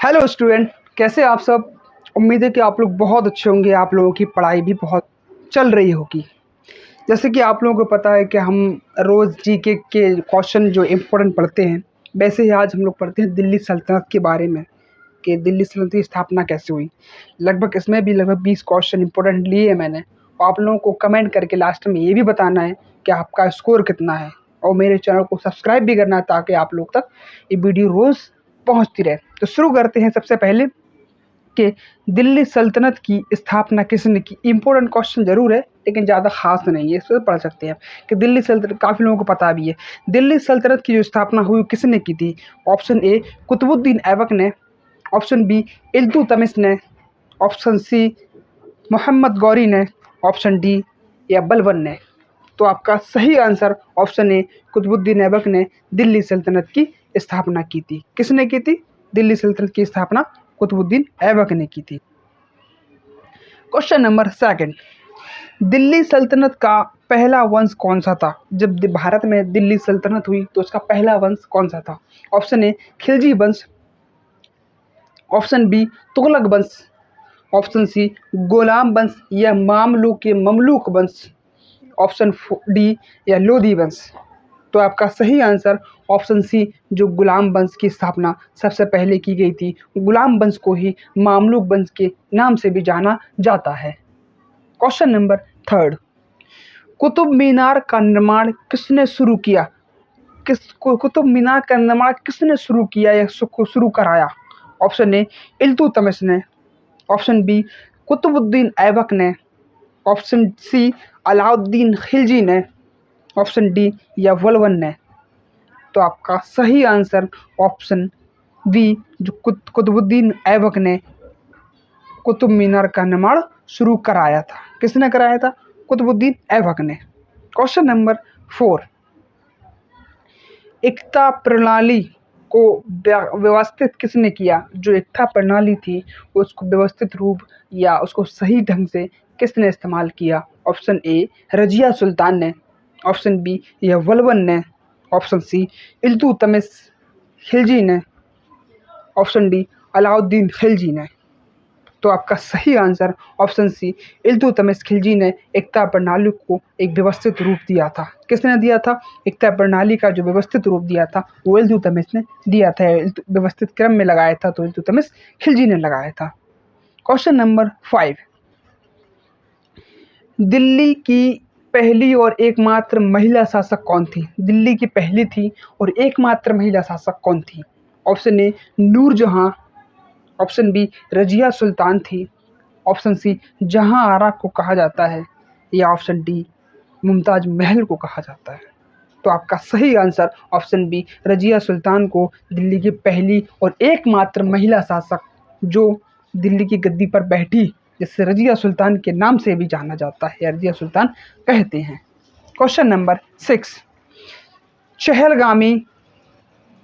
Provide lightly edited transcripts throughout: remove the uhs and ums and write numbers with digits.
Hello student, कैसे आप सब। उम्मीद है कि आप लोग बहुत अच्छे होंगे। आप लोगों की पढ़ाई भी बहुत चल रही होगी। जैसे कि आप लोगों को पता है कि हम रोज़ जीके के क्वेश्चन जो इम्पोर्टेंट पढ़ते हैं, वैसे ही आज हम लोग पढ़ते हैं दिल्ली सल्तनत के बारे में कि दिल्ली सल्तनत की स्थापना कैसे हुई। लगभग इसमें भी लगभग 20 क्वेश्चन इम्पोर्टेंट लिए हैं मैंने, और आप लोगों को कमेंट करके लास्ट में ये भी बताना है कि आपका स्कोर कितना है, और मेरे चैनल को सब्सक्राइब भी करना है ताकि आप लोग तक ये वीडियो रोज़ पहुंचती रहे। तो शुरू करते हैं सबसे पहले कि दिल्ली सल्तनत की स्थापना किसने की। इम्पोर्टेंट क्वेश्चन जरूर है लेकिन ज़्यादा खास नहीं है, इस पर पढ़ सकते हैं कि दिल्ली सल्तनत काफ़ी लोगों को पता भी है। दिल्ली सल्तनत की जो स्थापना हुई किसने की थी। ऑप्शन ए कुतुबुद्दीन ऐबक ने, ऑप्शन बी इल्तुतमिश ने, ऑप्शन सी मोहम्मद गौरी ने, ऑप्शन डी या बलबन ने। तो आपका सही answer option A Qutbuddin Aibak ने दिल्ली सल्तनत की स्थापना की थी। किसने की थी? दिल्ली सल्तनत की स्थापना कुतुबुद्दीन ऐबक ने की थी। क्वेश्चन नंबर सेकंड, दिल्ली सल्तनत का पहला वंश कौन सा था। जब भारत में दिल्ली सल्तनत हुई तो उसका पहला वंश कौन सा था। ऑप्शन ए खिलजी वंश, ऑप्शन बी तुगलक वंश, ऑप्शन सी गुलाम वंश या ममलूक वंश, ऑप्शन डी या लोधी वंश। तो आपका सही आंसर ऑप्शन सी, जो गुलाम वंश की स्थापना सबसे पहले की गई थी। गुलाम वंश को ही मामलुक वंश के नाम से भी जाना जाता है। Question number third, Qutub Minar का निर्माण किसने शुरू किया। कुतुब मीनार का निर्माण किसने शुरू किया या शुरू कराया। ऑप्शन ए इल्तुतमिश ने, ऑप्शन बी कुतुबुद्दीन ऐबक ने, ऑप्शन सी अलाउद्दीन खिलजी ने, ऑप्शन डी या बलबन ने। तो आपका सही आंसर ऑप्शन बी, जो कुतुबुद्दीन ऐबक ने कुतुब मीनार का निर्माण शुरू कराया था। किसने कराया था? कुतुबुद्दीन ऐबक ने। क्वेश्चन नंबर 4, एकता प्रणाली को व्यवस्थित किसने किया। जो एकता प्रणाली थी उसको व्यवस्थित रूप या उसको सही ढंग से किसने इस्तेमाल किया। ऑप्शन ए रजिया सुल्तान ने, ऑप्शन बी या बलबन ने, ऑप्शन सी इल्तुतमिश खिलजी ने, ऑप्शन डी अलाउद्दीन खिलजी ने। तो आपका सही answer option C Iltutmish Khilji ने एकता प्रणाली को एक व्यवस्थित रूप दिया था। किसने दिया था? एकता प्रणाली का जो व्यवस्थित रूप दिया था वो इल्तुतमिश ने दिया था। व्यवस्थित क्रम में लगाया था तो इल्तुतमिश खिलजी ने लगाया था। क्वेश्चन नंबर 5, दिल्ली की पहली और एकमात्र महिला शासक कौन थी। दिल्ली की पहली थी और एकमात्र महिला शासक कौन थी। Option A Noorjahan, option B Razia Sultan थी, ऑप्शन सी जहां आरा को कहा जाता है, या ऑप्शन डी मुमताज महल को कहा जाता है। तो आपका सही आंसर ऑप्शन बी रजिया सुल्तान को दिल्ली की पहली और एकमात्र महिला शासक जो दिल्ली की गद्दी पर बैठी, जिससे रजिया सुल्तान के नाम से भी जाना जाता है या रजिया सुल्तान कहते हैं। क्वेश्चन नंबर 6, चहलगामी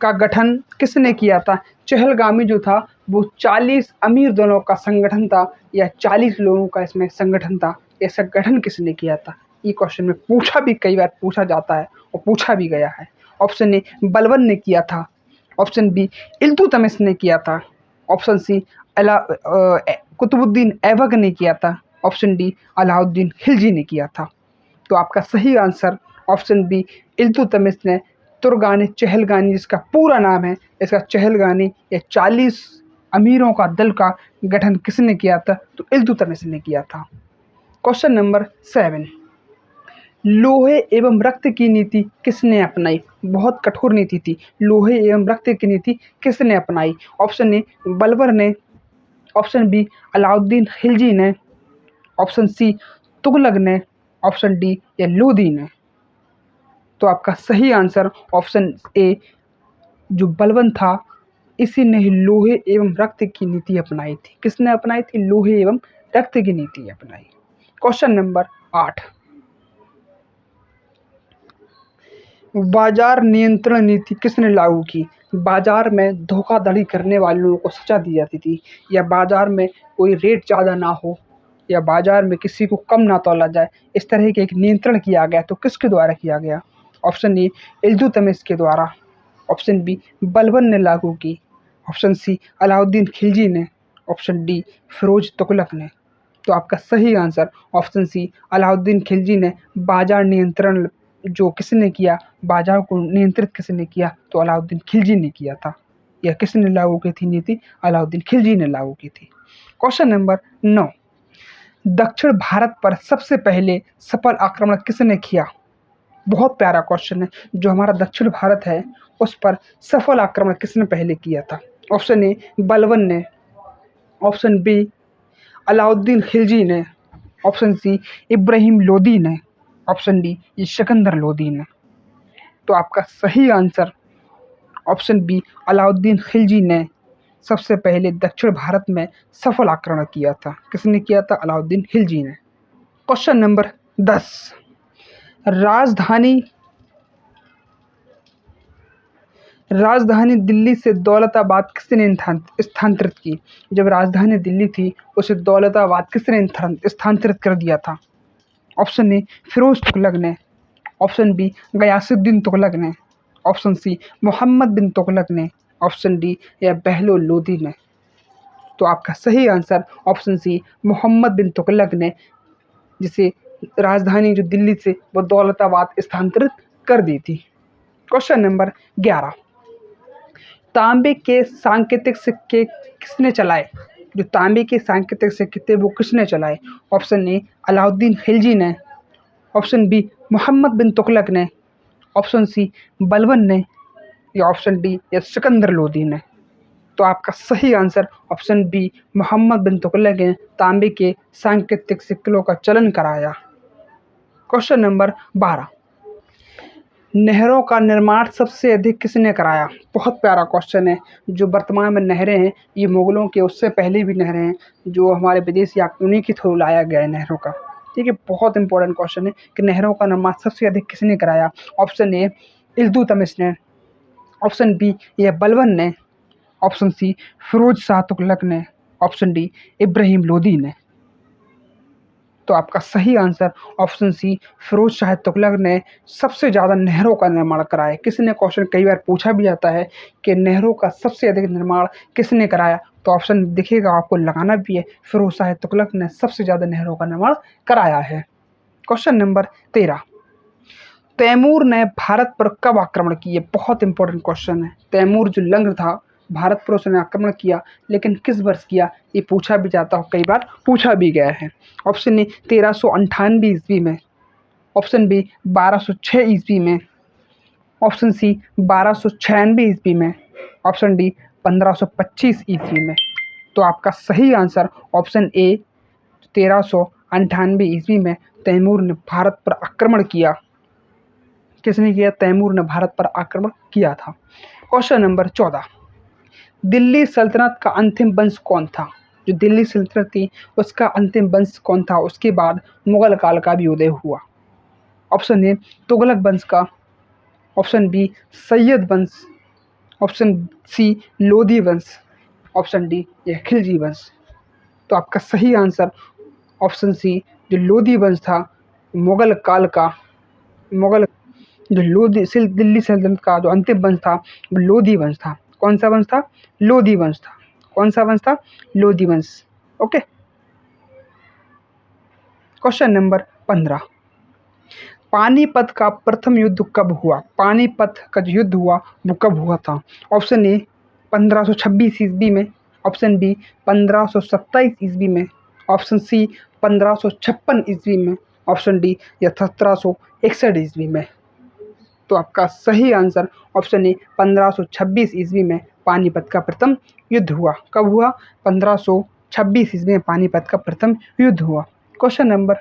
का गठन किसने किया था। चहलगामी जो था वो 40 अमीर दोनों का संगठन था या 40 लोगों का इसमें संगठन था। ऐसा गठन किसने किया था? ये क्वेश्चन में पूछा भी, कई बार पूछा जाता है और पूछा भी गया है। ऑप्शन ए बलबन ने किया था, ऑप्शन बी इल्तुतमिश ने किया था, ऑप्शन सी कुतुबुद्दीन ऐबक ने किया था, ऑप्शन डी अलाउद्दीन खिलजी ने किया था। तो आपका सही आंसर ऑप्शन बी इल्तुतमिश ने तुर्गानी चहलगानी, जिसका पूरा नाम है, इसका चहलगानी या 40 अमीरों का दल का गठन किसने किया था? तो इल्तुतमिश ने किया था। क्वेश्चन नंबर 7, लोहे एवं रक्त की नीति किसने अपनाई। बहुत कठोर नीति थी। लोहे एवं रक्त की नीति किसने अपनाई। ऑप्शन ए बलबर ने, ऑप्शन बी अलाउद्दीन खिलजी ने, ऑप्शन सी तुगलक ने, ऑप्शन डी या लोधी ने। तो आपका सही आंसर ऑप्शन ए, जो बलबन था, इसी ने ही लोहे एवं रक्त की नीति अपनाई थी। किसने अपनाई थी? लोहे एवं रक्त की नीति अपनाई। क्वेश्चन नंबर 8, बाजार नियंत्रण नीति किसने लागू की। बाजार में धोखाधड़ी करने वाले लोगों को सजा दी जाती थी, या बाजार में कोई रेट ज़्यादा ना हो, या बाजार में किसी को कम ना तौला जाए, इस तरह के एक नियंत्रण किया गया। तो किसके द्वारा किया गया? ऑप्शन ए इल्तुतमिश के द्वारा, ऑप्शन बी बलबन ने लागू की, ऑप्शन सी अलाउद्दीन खिलजी ने, ऑप्शन डी फिरोज तुगलक ने। तो आपका सही answer option C Alauddin Khilji ने। बाजार नियंत्रण जो किसने किया, बाजार को नियंत्रित किसने किया, तो अलाउद्दीन खिलजी ने किया था। यह किसने लागू की थी नीति, अलाउद्दीन खिलजी ने लागू की थी। क्वेश्चन नंबर 9, दक्षिण भारत पर सबसे पहले सफल आक्रमण किसने किया। बहुत प्यारा क्वेश्चन है। जो हमारा दक्षिण भारत है उस पर सफल आक्रमण किसने पहले किया था। ऑप्शन ए बलबन ने, ऑप्शन बी अलाउद्दीन खिलजी ने, ऑप्शन सी इब्राहिम लोदी ने, ऑप्शन डी ये सिकंदर लोदी ने। तो आपका सही answer option B Alauddin Khilji ने सबसे पहले दक्षिण भारत में सफल आक्रमण किया था। किसने किया था, अलाउद्दीन खिलजी ने। क्वेश्चन नंबर 10, राजधानी राजधानी दिल्ली से दौलताबाद किसने स्थानांतरित की। जब राजधानी दिल्ली थी उसे दौलताबाद किसने स्थानांतरित कर दिया था। ऑप्शन ए फिरोज तुगलक ने, ऑप्शन बी गयासुद्दीन तुगलक ने, ऑप्शन सी मोहम्मद बिन तुगलक ने, ऑप्शन डी या बहलोल लोदी ने। तो आपका सही आंसर ऑप्शन सी मोहम्मद बिन तुगलक ने, जिसे राजधानी जो दिल्ली से वो दौलताबाद स्थानांतरित कर दी थी। क्वेश्चन नंबर 11, तांबे के सांकेतिक सिक्के किसने चलाए। जो तांबे के सांकेतिक सिक्के थे वो किसने चलाए। ऑप्शन ए अलाउद्दीन खिलजी ने, ऑप्शन बी मोहम्मद बिन तुगलक ने, ऑप्शन सी बलबन ने, या ऑप्शन डी या सिकंदर लोदी ने। तो आपका सही आंसर ऑप्शन बी मोहम्मद बिन तुगलक ने तांबे के सांकेतिक सिक्कों का चलन कराया। क्वेश्चन नंबर 12, नहरों का निर्माण सबसे अधिक किसने कराया। बहुत प्यारा क्वेश्चन है। जो वर्तमान में नहरें हैं ये मुगलों के उससे पहले भी नहरें हैं जो हमारे विदेशी उन्हीं के थ्रू लाया गया है नहरों का। ठीक है, बहुत इंपॉर्टेंट क्वेश्चन है कि नहरों का निर्माण सबसे अधिक किसने कराया। ऑप्शन ए इल्तुतमिश ने, ऑप्शन बी या बलबन ने, ऑप्शन सी फिरोज शाह तुगलक ने, ऑप्शन डी इब्राहिम लोदी ने। तो आपका सही answer option C Firoz Shah Tughlaq ने सबसे ज़्यादा नहरों का निर्माण कराया। किसने, क्वेश्चन कई बार पूछा भी जाता है कि नहरों का सबसे अधिक निर्माण किसने कराया। तो ऑप्शन दिखेगा आपको, लगाना भी है, फिरोज शाह तुगलक ने सबसे ज़्यादा नहरों का निर्माण कराया है। क्वेश्चन नंबर 13, तैमूर ने भारत पर कब आक्रमण किए। बहुत इंपॉर्टेंट क्वेश्चन है। तैमूर जो लंग था भारत पर उसने आक्रमण किया, लेकिन किस वर्ष किया ये पूछा भी जाता हो, कई बार पूछा भी गया है। ऑप्शन ए 1398 ईस्वी में, ऑप्शन बी 1206 ईस्वी में, ऑप्शन सी 1296 ईस्वी में, ऑप्शन डी 1525 ईस्वी में। तो आपका सही आंसर ऑप्शन ए 1398 ईस्वी में तैमूर ने भारत पर आक्रमण किया। किसने किया, तैमूर ने भारत पर आक्रमण किया था। क्वेश्चन नंबर 14, दिल्ली सल्तनत का अंतिम वंश कौन था। जो दिल्ली सल्तनत थी उसका अंतिम वंश कौन था, उसके बाद मुगल काल का भी उदय हुआ। ऑप्शन ए तुगलक वंश का, ऑप्शन बी सैयद वंश, ऑप्शन सी लोदी वंश, ऑप्शन डी यह खिलजी वंश। तो आपका सही आंसर ऑप्शन सी जो लोदी वंश था, मुगल काल का, मुगल जो दिल्ली सल्तनत का जो अंतिम वंश था वो लोदी वंश था। कौन सा वंश था, लोदी वंश था। कौन सा वंश था, लोदी वंश। ओके। क्वेश्चन नंबर 15, पानीपत का प्रथम युद्ध कब हुआ। पानीपत का जो युद्ध हुआ वो कब हुआ था। ऑप्शन ए 1526 ईस्वी में, ऑप्शन बी 1527 ईस्वी में, ऑप्शन सी 1556 ईस्वी में, ऑप्शन डी या 1761 ईस्वी में। तो आपका सही आंसर ऑप्शन ए 1526 ईस्वी में पानीपत का प्रथम युद्ध हुआ। कब हुआ, 1526 ईस्वी में पानीपत का प्रथम युद्ध हुआ। क्वेश्चन नंबर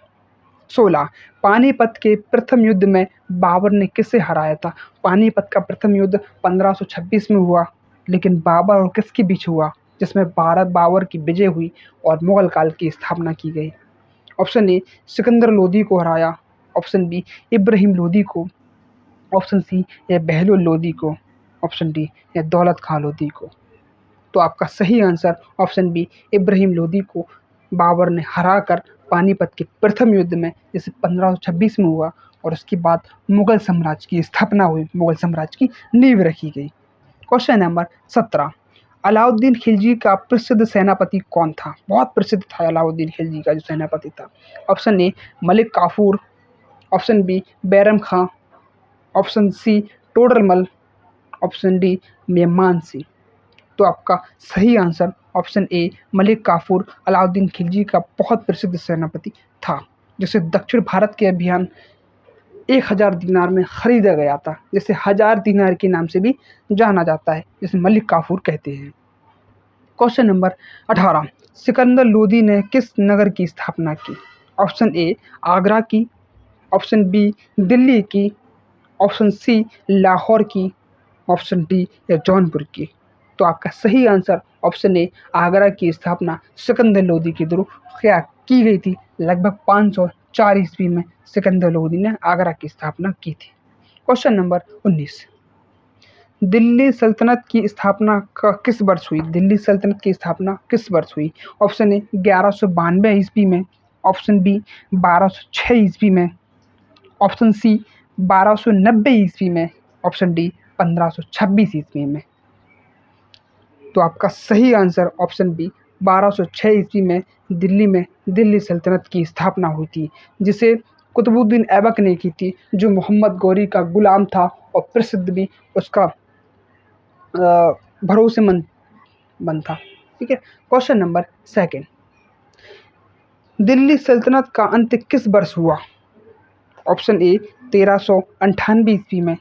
16, पानीपत के प्रथम युद्ध में बाबर ने किसे हराया था। पानीपत का प्रथम युद्ध 1526 में हुआ, लेकिन बाबर और किसके बीच हुआ, जिसमें बाबर की विजय हुई और मुगल काल की स्थापना की गई। ऑप्शन ए सिकंदर लोदी को हराया, ऑप्शन बी इब्राहिम लोदी को, ऑप्शन सी या बहलोल लोदी को, ऑप्शन डी या दौलत खां लोदी को। तो आपका सही answer option B Ibrahim Lodi को बाबर ने हराकर पानीपत के प्रथम युद्ध में, जिसे 1526 में हुआ, और उसके बाद मुगल साम्राज्य की स्थापना हुई, मुगल साम्राज्य की नींव रखी गई। क्वेश्चन नंबर 17, अलाउद्दीन खिलजी का प्रसिद्ध सेनापति कौन था? बहुत प्रसिद्ध था अलाउद्दीन खिलजी का जो सेनापति था। Option A Malik Kafur, option B Bairam Khan, option C Todarmal, option D Mehman Singh. तो आपका सही answer option A Malik Kafur Alauddin Khilji का बहुत प्रसिद्ध सेनापति था, जिसे दक्षिण भारत के अभियान 1000 दीनार में खरीदा गया था, जिसे 1000 दीनार के नाम से भी जाना जाता है, जिसे मलिक काफूर कहते हैं। क्वेश्चन नंबर 18, सिकंदर लोदी ने किस नगर की स्थापना की? ऑप्शन ए आगरा की, ऑप्शन बी दिल्ली की, ऑप्शन सी लाहौर की, ऑप्शन डी या जौनपुर की। तो आपका सही आंसर ऑप्शन ए आगरा की स्थापना सिकंदर लोदी के द्वारा क्या की गई थी। लगभग 504 ईस्वी में सिकंदर लोदी ने आगरा की स्थापना की थी। क्वेश्चन नंबर 19, दिल्ली सल्तनत की स्थापना किस वर्ष हुई? दिल्ली सल्तनत की स्थापना किस वर्ष हुई? ऑप्शन ए 1192 ईस्वी में, ऑप्शन बी 1206 ईस्वी में, ऑप्शन सी 1290 ईस्वी में, ऑप्शन डी 1526 ईस्वी में। तो आपका सही आंसर ऑप्शन बी 1206 ईस्वी में दिल्ली सल्तनत की स्थापना हुई थी, जिसे कुतुबुद्दीन ऐबक ने की थी, जो मोहम्मद गौरी का गुलाम था और प्रसिद्ध भी उसका भरोसेमंद बन था। ठीक है। क्वेश्चन नंबर 2, दिल्ली सल्तनत का अंत किस वर्ष हुआ? ऑप्शन ए 1398 ईस्वी में,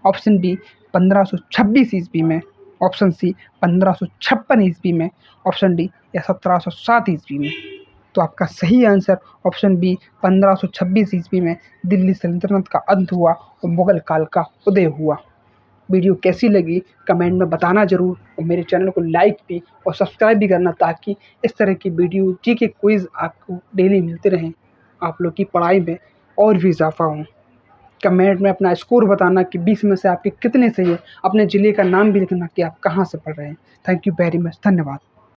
ऑप्शन बी 1526 ईस्वी में, ऑप्शन सी 1556 ईस्वी में, ऑप्शन डी या 1707 ईस्वी में। तो आपका सही आंसर ऑप्शन बी 1526 ईस्वी में दिल्ली सल्तनत का अंत हुआ और मुगल काल का उदय हुआ। वीडियो कैसी लगी कमेंट में बताना ज़रूर, और मेरे चैनल को लाइक भी और सब्सक्राइब भी करना, ताकि इस तरह की वीडियो जीके क्विज़ आपको डेली मिलते रहें, आप लोग की पढ़ाई में और भी इजाफा हो। कमेंट में अपना स्कोर बताना कि 20 में से आपके कितने सही है। अपने ज़िले का नाम भी लिखना कि आप कहाँ से पढ़ रहे हैं। थैंक यू वेरी मच, धन्यवाद।